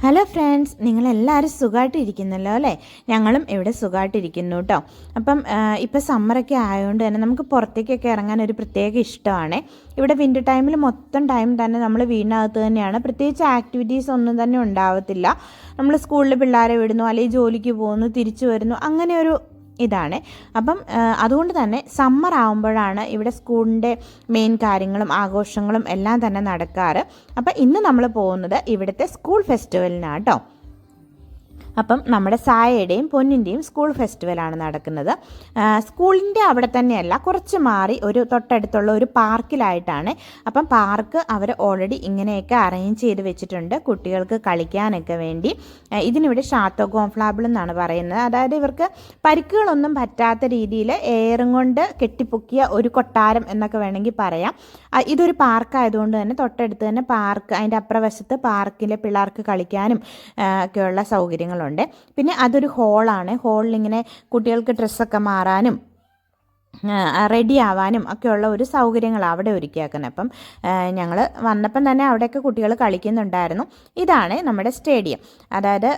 Hello friends, നിങ്ങളെല്ലാവരും സുഖമായിട്ടിരിക്കുന്നല്ലോ അല്ലേ? ഞങ്ങളും ഇവിടെ സുഖമായിട്ടിരിക്കുന്നു കേട്ടോ. അപ്പം ഇപ്പോൾ സമ്മറൊക്കെ ആയതുകൊണ്ട് തന്നെ നമുക്ക് പുറത്തേക്കൊക്കെ ഇറങ്ങാൻ ഒരു പ്രത്യേക ഇഷ്ടമാണ്. ഇവിടെ വിൻ്റർ ടൈമിൽ മൊത്തം ടൈം തന്നെ നമ്മൾ വീടിനകത്ത് തന്നെയാണ്. പ്രത്യേകിച്ച് ആക്ടിവിറ്റീസ് ഒന്നും തന്നെ ഉണ്ടാവത്തില്ല. നമ്മൾ സ്കൂളിൽ പിള്ളേരെ വിടുന്നു, അല്ലെങ്കിൽ ജോലിക്ക് പോകുന്നു, തിരിച്ചു വരുന്നു, അങ്ങനെ ഒരു ഇതാണ്. അപ്പം അതുകൊണ്ട് തന്നെ സമ്മർ ആകുമ്പോഴാണ് ഇവിടെ സ്കൂളിൻ്റെ മെയിൻ കാര്യങ്ങളും ആഘോഷങ്ങളും എല്ലാം തന്നെ നടക്കാറ്. അപ്പം ഇന്ന് നമ്മൾ പോകുന്നത് ഇവിടുത്തെ സ്കൂൾ ഫെസ്റ്റിവലിനാണ് കേട്ടോ. അപ്പം നമ്മുടെ സായയുടെയും പൊന്നിൻ്റെയും സ്കൂൾ ഫെസ്റ്റിവലാണ് നടക്കുന്നത്. സ്കൂളിൻ്റെ അവിടെ തന്നെയല്ല, കുറച്ച് മാറി ഒരു തൊട്ടടുത്തുള്ള ഒരു പാർക്കിലായിട്ടാണ്. അപ്പം പാർക്ക് അവർ ഓൾറെഡി ഇങ്ങനെയൊക്കെ അറേഞ്ച് ചെയ്ത് വെച്ചിട്ടുണ്ട് കുട്ടികൾക്ക് കളിക്കാനൊക്കെ വേണ്ടി. ഇതിനിവിടെ ഷാത്തോ ഗോംഫ്ലാബിൾ എന്നാണ് പറയുന്നത്. അതായത് ഇവർക്ക് പരിക്കുകളൊന്നും പറ്റാത്ത രീതിയിൽ എയറും കൊണ്ട് കെട്ടിപ്പൊക്കിയ ഒരു കൊട്ടാരം എന്നൊക്കെ വേണമെങ്കിൽ പറയാം. ഇതൊരു പാർക്കായതുകൊണ്ട് തന്നെ തൊട്ടടുത്ത് തന്നെ പാർക്ക്, അതിൻ്റെ അപ്പുറവശത്ത് പാർക്കിലെ പിള്ളേർക്ക് കളിക്കാനും ഒക്കെയുള്ള സൗകര്യങ്ങളുണ്ട്. പിന്നെ അതൊരു ഹോളാണ്. ഹോളിലിങ്ങനെ കുട്ടികൾക്ക് ഡ്രസ്സൊക്കെ മാറാനും റെഡി ആവാനും ഒക്കെയുള്ള ഒരു സൗകര്യങ്ങളാണ് അവിടെ ഒരുക്കിയാക്കുന്നത്. അപ്പം ഞങ്ങൾ വന്നപ്പം തന്നെ അവിടെയൊക്കെ കുട്ടികൾ കളിക്കുന്നുണ്ടായിരുന്നു. ഇതാണ് നമ്മുടെ സ്റ്റേഡിയം, അതായത്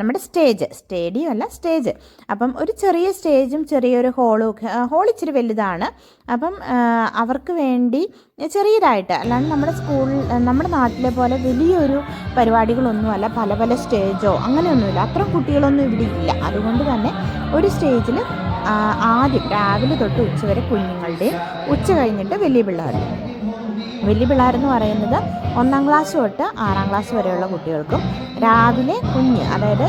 നമ്മുടെ സ്റ്റേഡിയം അല്ല, സ്റ്റേജ്. അപ്പം ഒരു ചെറിയ സ്റ്റേജും ചെറിയൊരു ഹോൾ ഇച്ചിരി വലുതാണ്. അപ്പം അവർക്ക് വേണ്ടി ചെറിയതായിട്ട്, അല്ലാണ്ട് നമ്മുടെ നാട്ടിലെ പോലെ വലിയൊരു പരിപാടികളൊന്നുമല്ല, പല പല സ്റ്റേജോ അങ്ങനെയൊന്നുമില്ല, അത്ര കുട്ടികളൊന്നും ഇവിടെ ഇല്ല. അതുകൊണ്ട് തന്നെ ഒരു സ്റ്റേജിൽ ആദ്യം രാവിലെ തൊട്ട് ഉച്ചവരെ കുഞ്ഞുങ്ങളുടെയും, ഉച്ച കഴിഞ്ഞിട്ട് വലിയ പിള്ളേരെന്ന് പറയുന്നത് 1ാം ക്ലാസ് തൊട്ട് 6ാം ക്ലാസ് വരെയുള്ള കുട്ടികൾക്കും, രാവിലെ അതായത്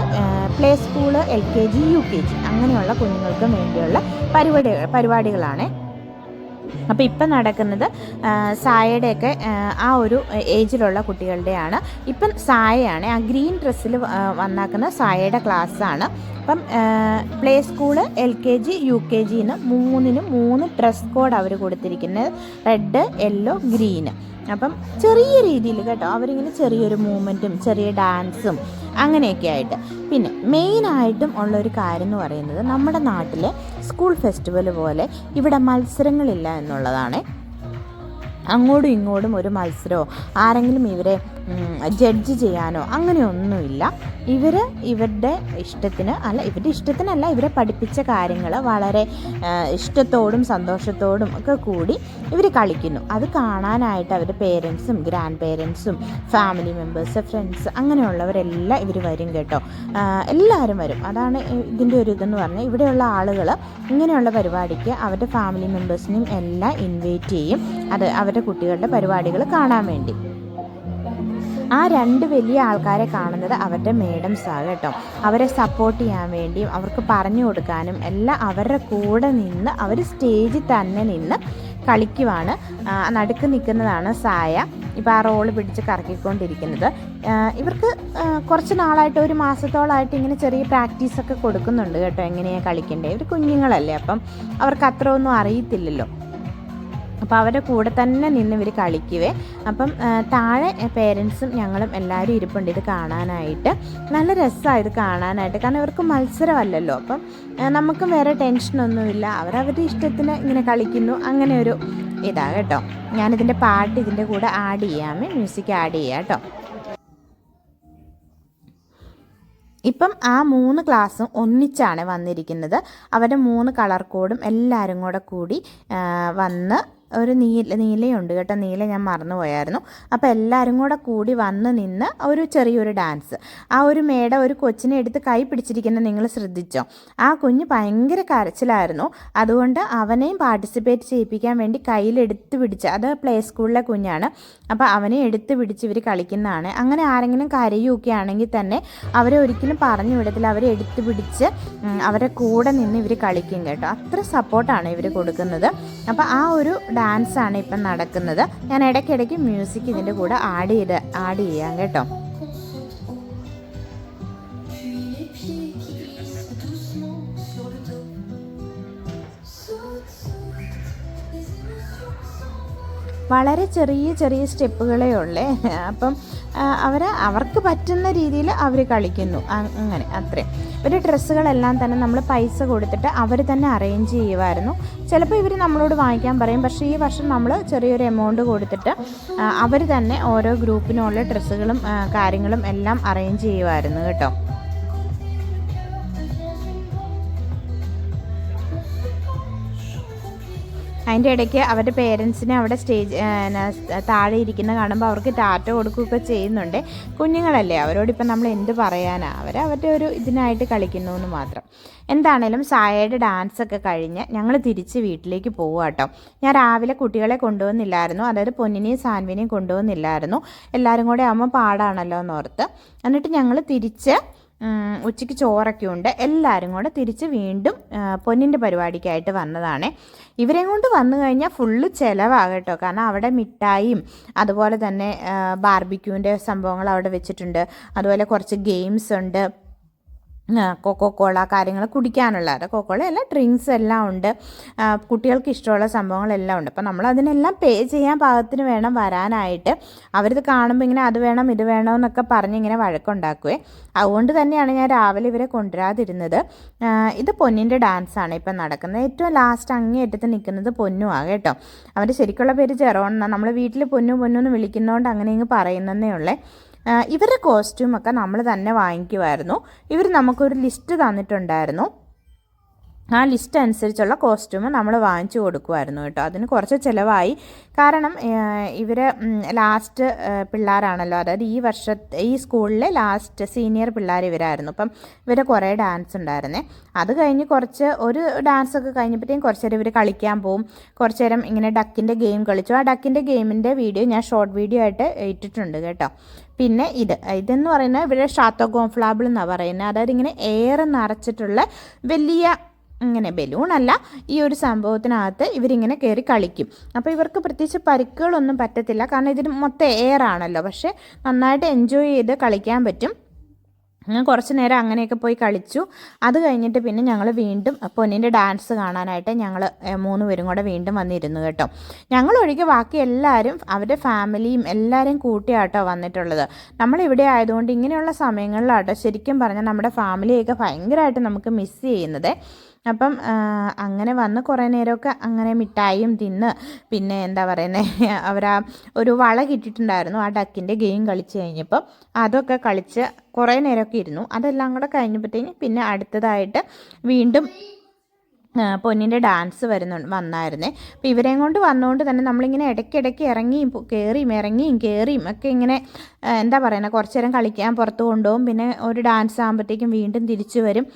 പ്ലേ സ്കൂള്, LKG UKG അങ്ങനെയുള്ള കുഞ്ഞുങ്ങൾക്കും വേണ്ടിയുള്ള പരിപാടികളാണ്. അപ്പോൾ ഇപ്പം നടക്കുന്നത് സായയുടെയൊക്കെ ആ ഒരു ഏജിലുള്ള കുട്ടികളുടെയാണ്. ഇപ്പം സായയാണ് ആ ഗ്രീൻ ഡ്രസ്സിൽ വന്നാക്കുന്ന സായയുടെ ക്ലാസ്സാണ്. അപ്പം പ്ലേ സ്കൂള്, LKG UKG മൂന്നിനും 3 ഡ്രസ് കോഡ് അവർ കൊടുത്തിരിക്കുന്നത്, റെഡ്, യെല്ലോ, ഗ്രീന്. അപ്പം ചെറിയ രീതിയിൽ കേട്ടോ, അവരിങ്ങനെ ചെറിയൊരു മൂവ്മെൻറ്റും ചെറിയ ഡാൻസും അങ്ങനെയൊക്കെ ആയിട്ട്. പിന്നെ മെയിനായിട്ടും ഉള്ളൊരു കാര്യം എന്ന് പറയുന്നത്, നമ്മുടെ നാട്ടിലെ സ്കൂൾ ഫെസ്റ്റിവൽ പോലെ ഇവിടെ മത്സരങ്ങളില്ല എന്നുള്ളതാണ്. അങ്ങോട്ടും ഇങ്ങോട്ടും ഒരു മത്സരമോ ആരെങ്കിലും ഇവരെ ജഡ്ജ് ചെയ്യാനോ അങ്ങനെയൊന്നുമില്ല. ഇവരുടെ ഇഷ്ടത്തിനല്ല, ഇവരെ പഠിപ്പിച്ച കാര്യങ്ങൾ വളരെ ഇഷ്ടത്തോടും സന്തോഷത്തോടും ഒക്കെ കൂടി ഇവർ കളിക്കുന്നു. അത് കാണാനായിട്ട് അവരുടെ പേരൻസും ഗ്രാൻഡ് പേരൻസും ഫാമിലി മെമ്പേഴ്സ്, ഫ്രണ്ട്സ് അങ്ങനെയുള്ളവരെല്ലാം ഇവർ വരും കേട്ടോ. എല്ലാവരും വരും. അതാണ് ഇതിൻ്റെ ഒരു ഇതെന്ന് പറഞ്ഞാൽ, ഇവിടെയുള്ള ആളുകൾ ഇങ്ങനെയുള്ള പരിപാടിക്ക് അവരുടെ ഫാമിലി മെമ്പേഴ്സിനെയും എല്ലാം ഇൻവൈറ്റ് ചെയ്യും, അത് അവരുടെ കുട്ടികളുടെ പരിപാടികൾ കാണാൻ വേണ്ടി. ആ 2 വലിയ ആൾക്കാരെ കാണുന്നത് അവരുടെ മേഡംസാണ് കേട്ടോ. അവരെ സപ്പോർട്ട് ചെയ്യാൻ വേണ്ടിയും അവർക്ക് പറഞ്ഞു കൊടുക്കാനും എല്ലാം അവരുടെ കൂടെ നിന്ന്, അവർ സ്റ്റേജിൽ തന്നെ നിന്ന് കളിക്കുവാണ്. നടുക്ക് നിൽക്കുന്നതാണ് സായ, ഇപ്പോൾ ആ റോള് പിടിച്ച് കറക്കിക്കൊണ്ടിരിക്കുന്നത്. ഇവർക്ക് കുറച്ച് നാളായിട്ട്, 1 മാസത്തോളമായിട്ട് ഇങ്ങനെ ചെറിയ പ്രാക്ടീസൊക്കെ കൊടുക്കുന്നുണ്ട് കേട്ടോ, എങ്ങനെയാണ് കളിക്കേണ്ടത്. ഇവർ കുഞ്ഞുങ്ങളല്ലേ, അപ്പം അവർക്ക് അത്ര ഒന്നും അറിയത്തില്ലല്ലോ. അപ്പോൾ അവരുടെ കൂടെ തന്നെ നിന്ന് ഇവർ കളിക്കുവേ. അപ്പം താഴെ പേരൻസും ഞങ്ങളും എല്ലാവരും ഇരിപ്പുണ്ട് ഇത് കാണാനായിട്ട്. നല്ല രസമാണ് ഇത് കാണാനായിട്ട്, കാരണം ഇവർക്ക് മത്സരമല്ലല്ലോ. അപ്പം നമുക്കും വേറെ ടെൻഷനൊന്നുമില്ല, അവരവരുടെ ഇഷ്ടത്തിന് ഇങ്ങനെ കളിക്കുന്നു, അങ്ങനെ ഒരു ഇതാണ് കേട്ടോ. ഞാനിതിൻ്റെ പാട്ട് ഇതിൻ്റെ കൂടെ ആഡ് ചെയ്യാമേ, മ്യൂസിക് ആഡ് ചെയ്യാം കേട്ടോ. ഇപ്പം ആ 3 ക്ലാസ്സും ഒന്നിച്ചാണ് വന്നിരിക്കുന്നത്. അവരുടെ 3 കളർ കോഡും എല്ലാവരും കൂടി വന്ന് ഒരു നീലയുണ്ട് കേട്ടോ, നീല ഞാൻ മറന്നുപോയായിരുന്നു. അപ്പോൾ എല്ലാവരും കൂടി വന്ന് നിന്ന് ഒരു ചെറിയൊരു ഡാൻസ്. ആ ഒരു ഒരു കൊച്ചിനെ എടുത്ത് കൈ പിടിച്ചിരിക്കുന്നത് നിങ്ങൾ ശ്രദ്ധിച്ചോ? ആ കുഞ്ഞ് ഭയങ്കര കരച്ചിലായിരുന്നു. അതുകൊണ്ട് അവനെയും പാർട്ടിസിപ്പേറ്റ് ചെയ്യിപ്പിക്കാൻ വേണ്ടി കയ്യിലെടുത്ത് പിടിച്ച്, അത് പ്ലേ സ്കൂളിലെ കുഞ്ഞാണ്, അപ്പോൾ അവനെ എടുത്ത് പിടിച്ച് ഇവർ കളിക്കുന്നതാണ്. അങ്ങനെ ആരെങ്കിലും കരയുകയൊക്കെ ആണെങ്കിൽ തന്നെ അവരെ ഒരിക്കലും പറഞ്ഞു വിടത്തില്ല, അവരെ എടുത്ത് പിടിച്ച് അവരെ കൂടെ നിന്ന് ഇവർ കളിക്കും കേട്ടോ. അത്ര സപ്പോർട്ടാണ് ഇവർ കൊടുക്കുന്നത്. അപ്പോൾ ആ ഒരു ഡാൻസാണ് ഇപ്പം നടക്കുന്നത്. ഞാൻ ഇടയ്ക്കിടയ്ക്ക് മ്യൂസിക് ഇതിൻ്റെ കൂടെ ആഡ് ചെയ്യാം കേട്ടോ. വളരെ ചെറിയ സ്റ്റെപ്പുകളേ ഉള്ളേ. അപ്പം അവർക്ക് പറ്റുന്ന രീതിയിൽ അവർ കളിക്കുന്നു, അങ്ങനെ അത്രയും. ഇവരുടെ ഡ്രസ്സുകളെല്ലാം തന്നെ നമ്മൾ പൈസ കൊടുത്തിട്ട് അവർ തന്നെ അറേഞ്ച് ചെയ്യുമായിരുന്നു. ചിലപ്പോൾ ഇവർ നമ്മളോട് വാങ്ങിക്കാൻ പറയും, പക്ഷേ ഈ വർഷം നമ്മൾ ചെറിയൊരു എമൗണ്ട് കൊടുത്തിട്ട് അവർ തന്നെ ഓരോ ഗ്രൂപ്പിനുള്ള ഡ്രസ്സുകളും കാര്യങ്ങളും എല്ലാം അറേഞ്ച് ചെയ്യുമായിരുന്നു കേട്ടോ. അതിൻ്റെ ഇടയ്ക്ക് അവരുടെ പേരൻസിനെ അവിടെ താഴെ ഇരിക്കുന്ന കാണുമ്പോൾ അവർക്ക് ടാറ്റ കൊടുക്കുകയൊക്കെ ചെയ്യുന്നുണ്ട്. കുഞ്ഞുങ്ങളല്ലേ, അവരോടിപ്പം നമ്മൾ എന്ത് പറയാനാ, അവരുടെ ഒരു ഇതിനായിട്ട് കളിക്കുന്നു എന്ന് മാത്രം. എന്താണേലും സായയുടെ ഡാൻസൊക്കെ കഴിഞ്ഞ് ഞങ്ങൾ തിരിച്ച് വീട്ടിലേക്ക് പോവുക കേട്ടോ. ഞാൻ രാവിലെ കുട്ടികളെ കൊണ്ടുവന്നില്ലായിരുന്നു, അതായത് പൊന്നിനെയും സാൻവിനെയും കൊണ്ടുവന്നില്ലായിരുന്നു. എല്ലാവരും കൂടെ ആകുമ്പോൾ പാടാണല്ലോ എന്നോർത്ത്. എന്നിട്ട് ഞങ്ങൾ തിരിച്ച് ഉച്ചയ്ക്ക് ചോറൊക്കെ ഉണ്ട്, എല്ലാവരും കൂടെ തിരിച്ച് വീണ്ടും പൊന്നിൻ്റെ പരിപാടിക്കായിട്ട് വന്നതാണ്. ഇവരെയും കൊണ്ട് വന്നു കഴിഞ്ഞാൽ ഫുള്ള് ചിലവാകും കേട്ടോ. കാരണം അവിടെ മിഠായിയും അതുപോലെ തന്നെ ബാർബിക്യൂവിൻ്റെ സംഭവങ്ങൾ അവിടെ വെച്ചിട്ടുണ്ട്. അതുപോലെ കുറച്ച് ഗെയിംസ് ഉണ്ട്, കൊക്കോക്കോള കാര്യങ്ങൾ കുടിക്കാനുള്ള, കൊക്കോള അല്ല ഡ്രിങ്ക്സ് എല്ലാം ഉണ്ട്, കുട്ടികൾക്ക് ഇഷ്ടമുള്ള സംഭവങ്ങളെല്ലാം ഉണ്ട്. അപ്പോൾ നമ്മൾ അതിനെല്ലാം പേ ചെയ്യാൻ പാകത്തിന് വേണം വരാനായിട്ട്. അവരിത് കാണുമ്പോൾ ഇങ്ങനെ അത് വേണം ഇത് വേണമെന്നൊക്കെ പറഞ്ഞ് ഇങ്ങനെ വഴക്കുണ്ടാക്കുവേ. അതുകൊണ്ട് തന്നെയാണ് ഞാൻ രാവിലെ ഇവരെ കൊണ്ടുവരാതിരുന്നത്. ഇത് പൊന്നിൻ്റെ ഡാൻസാണ് ഇപ്പം നടക്കുന്നത്. ഏറ്റവും ലാസ്റ്റ് അങ്ങേയറ്റത്ത് നിൽക്കുന്നത് പൊന്നുമാണ് കേട്ടോ. അവൻ്റെ ശരിക്കുള്ള പേര് ജെറോൺ എന്നാണ്. നമ്മൾ വീട്ടിൽ പൊന്നു എന്ന് വിളിക്കുന്നതുകൊണ്ട് അങ്ങനെ ഇങ്ങ് പറയുന്നതേ ഉള്ളേ. ഇവരുടെ കോസ്റ്റ്യൂമൊക്കെ നമ്മൾ തന്നെ വാങ്ങിക്കുമായിരുന്നു. ഇവർ നമുക്കൊരു ലിസ്റ്റ് തന്നിട്ടുണ്ടായിരുന്നു, ആ ലിസ്റ്റ് അനുസരിച്ചുള്ള കോസ്റ്റ്യൂം നമ്മൾ വാങ്ങിച്ചു കൊടുക്കുമായിരുന്നു കേട്ടോ. അതിന് കുറച്ച് ചിലവായി, കാരണം ഇവർ ലാസ്റ്റ് പിള്ളേരാണല്ലോ, അതായത് ഈ സ്കൂളിലെ ലാസ്റ്റ് സീനിയർ പിള്ളേർ ഇവരായിരുന്നു. അപ്പം ഇവരെ കുറേ ഡാൻസ് ഉണ്ടായിരുന്നേ. അത് കഴിഞ്ഞ് ഒരു ഡാൻസൊക്കെ കഴിഞ്ഞപ്പോഴത്തേക്കും കുറച്ച് നേരം ഇവർ കളിക്കാൻ പോകും. കുറച്ച് നേരം ഇങ്ങനെ ഡക്കിൻ്റെ ഗെയിം കളിച്ചു. ആ ഡക്കിൻ്റെ ഗെയിമിൻ്റെ വീഡിയോ ഞാൻ ഷോർട്ട് വീഡിയോ ആയിട്ട് ഇട്ടിട്ടുണ്ട് കേട്ടോ. പിന്നെ ഇതെന്ന് പറയുന്നത് ഇവരുടെ ഷാത്തോ ഗോംഫ്ലാബിൾ എന്നാണ് പറയുന്നത്. അതായത് ഇങ്ങനെ എയർ നിറച്ചിട്ടുള്ള വലിയ ഇങ്ങനെ ബലൂണല്ല, ഈ ഒരു സംഭവത്തിനകത്ത് ഇവരിങ്ങനെ കയറി കളിക്കും. അപ്പോൾ ഇവർക്ക് പ്രത്യേകിച്ച് പരിക്കുകളൊന്നും പറ്റത്തില്ല, കാരണം ഇതിന് മൊത്തം എയർ ആണല്ലോ. പക്ഷേ നന്നായിട്ട് എൻജോയ് ചെയ്ത് കളിക്കാൻ പറ്റും. കുറച്ച് നേരം അങ്ങനെയൊക്കെ പോയി കളിച്ചു. അത് കഴിഞ്ഞിട്ട് പിന്നെ ഞങ്ങൾ വീണ്ടും പൊന്നിൻ്റെ ഡാൻസ് കാണാനായിട്ട് ഞങ്ങൾ 3 പേരും കൂടെ വീണ്ടും വന്നിരുന്നു കേട്ടോ. ഞങ്ങളൊഴികെ ബാക്കി എല്ലാവരും അവരുടെ ഫാമിലിയും എല്ലാവരും കൂട്ടിയാട്ടോ വന്നിട്ടുള്ളത്. നമ്മളിവിടെ ആയതുകൊണ്ട് ഇങ്ങനെയുള്ള സമയങ്ങളിലാട്ടോ ശരിക്കും പറഞ്ഞാൽ നമ്മുടെ ഫാമിലിയൊക്കെ ഭയങ്കരമായിട്ട് നമുക്ക് മിസ് ചെയ്യുന്നത്. അപ്പം അങ്ങനെ വന്ന് കുറേ നേരമൊക്കെ അങ്ങനെ മിഠായിയും തിന്ന്, പിന്നെ എന്താ പറയുന്നത്, അവരാ ഒരു വള കിട്ടിയിട്ടുണ്ടായിരുന്നു, ആ ഡക്കിൻ്റെ ഗെയിം കളിച്ച് കഴിഞ്ഞപ്പോൾ അതൊക്കെ കളിച്ച് കുറേ നേരമൊക്കെ ഇരുന്നു. അതെല്ലാം കൂടെ കഴിഞ്ഞപ്പോഴത്തേക്കും പിന്നെ അടുത്തതായിട്ട് വീണ്ടും പൊന്നിൻ്റെ ഡാൻസ് വന്നായിരുന്നേ. അപ്പോൾ ഇവരെയും കൊണ്ട് വന്നുകൊണ്ട് തന്നെ നമ്മളിങ്ങനെ ഇടയ്ക്കിടയ്ക്ക് ഇറങ്ങിയും കയറിയും ഒക്കെ ഇങ്ങനെ എന്താ പറയുന്നത്, കുറച്ച് നേരം കളിക്കാൻ പുറത്ത് കൊണ്ടുപോകും. പിന്നെ ഒരു ഡാൻസ് ആകുമ്പോഴത്തേക്കും വീണ്ടും തിരിച്ചു വരും.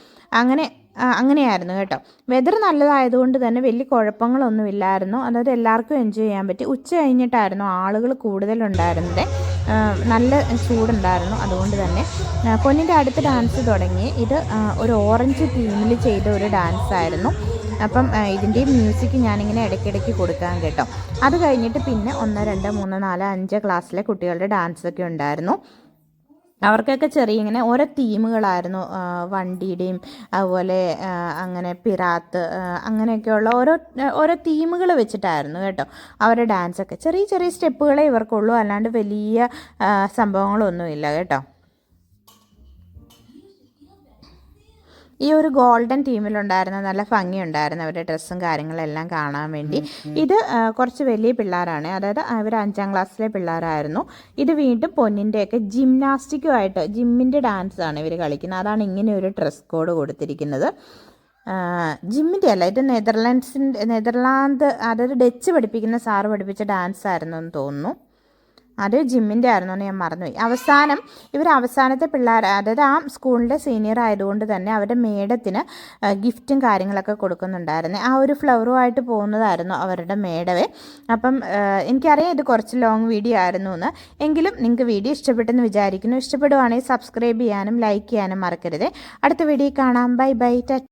അങ്ങനെയായിരുന്നു കേട്ടോ. വെതർ നല്ലതായതുകൊണ്ട് തന്നെ വലിയ കുഴപ്പങ്ങളൊന്നുമില്ലായിരുന്നു. അതായത് എല്ലാവർക്കും എൻജോയ് ചെയ്യാൻ പറ്റി. ഉച്ച കഴിഞ്ഞിട്ടായിരുന്നു ആളുകൾ കൂടുതലുണ്ടായിരുന്നത്, നല്ല ചൂടുണ്ടായിരുന്നു. അതുകൊണ്ട് തന്നെ പൊന്നിൻ്റെ അടുത്ത ഡാൻസ് തുടങ്ങി. ഇത് ഒരു ഓറഞ്ച് തീമിൽ ചെയ്ത ഒരു ഡാൻസായിരുന്നു. അപ്പം ഇതിൻ്റെ മ്യൂസിക് ഞാനിങ്ങനെ ഇടയ്ക്കിടയ്ക്ക് കൊടുക്കാൻ കേട്ടോ. അത് കഴിഞ്ഞിട്ട് പിന്നെ 1, 2, 3, 4, 5 ക്ലാസ്സിലെ കുട്ടികളുടെ ഡാൻസൊക്കെ ഉണ്ടായിരുന്നു. അവർക്കൊക്കെ ചെറിയ ഇങ്ങനെ ഓരോ തീമുകളായിരുന്നു, വണ്ടിയുടെയും അതുപോലെ അങ്ങനെ പിറാത്ത് അങ്ങനെയൊക്കെയുള്ള ഓരോ തീമുകൾ വെച്ചിട്ടായിരുന്നു കേട്ടോ അവരുടെ ഡാൻസൊക്കെ. ചെറിയ ചെറിയ സ്റ്റെപ്പുകളെ ഇവർക്കുള്ളൂ, അല്ലാണ്ട് വലിയ സംഭവങ്ങളൊന്നുമില്ല കേട്ടോ. ഈ ഒരു ഗോൾഡൻ ടീമിലുണ്ടായിരുന്ന നല്ല ഭംഗിയുണ്ടായിരുന്നു അവരുടെ ഡ്രസ്സും കാര്യങ്ങളെല്ലാം കാണാൻ വേണ്ടി. ഇത് കുറച്ച് വലിയ പിള്ളേരാണ്, അതായത് അവർ 5ാം ക്ലാസ്സിലെ പിള്ളേരായിരുന്നു. ഇത് വീണ്ടും പൊന്നിൻ്റെയൊക്കെ ജിംനാസ്റ്റിക്കുമായിട്ട് ജിമ്മിൻ്റെ ഡാൻസാണ് ഇവർ കളിക്കുന്നത്. അതാണ് ഇങ്ങനെ ഒരു ഡ്രസ് കോഡ് കൊടുത്തിരിക്കുന്നത്. ജിമ്മിൻ്റെ അല്ല, ഇത് നെതർലാൻഡ് അതായത് ഡച്ച് പഠിപ്പിക്കുന്ന സാറ് പഠിപ്പിച്ച ഡാൻസ് ആയിരുന്നു എന്ന് തോന്നുന്നു. അത് ജിമ്മിൻ്റെ ആയിരുന്നു എന്ന് ഞാൻ മറന്നുപോയി. അവസാനത്തെ പിള്ളേർ, അതായത് ആ സ്കൂളിൻ്റെ സീനിയർ ആയതുകൊണ്ട് തന്നെ അവരുടെ മേഡത്തിന് ഗിഫ്റ്റും കാര്യങ്ങളൊക്കെ കൊടുക്കുന്നുണ്ടായിരുന്നു. ആ ഒരു ഫ്ലവറുമായിട്ട് പോകുന്നതായിരുന്നു അവരുടെ മേഡവേ. അപ്പം എനിക്കറിയാം ഇത് കുറച്ച് ലോങ് വീഡിയോ ആയിരുന്നു എന്ന്, എങ്കിലും നിങ്ങൾക്ക് വീഡിയോ ഇഷ്ടപ്പെട്ടെന്ന് വിചാരിക്കുന്നു. ഇഷ്ടപ്പെടുവാണെങ്കിൽ സബ്സ്ക്രൈബ് ചെയ്യാനും ലൈക്ക് ചെയ്യാനും മറക്കരുത്. അടുത്ത വീഡിയോ കാണാം. ബൈ.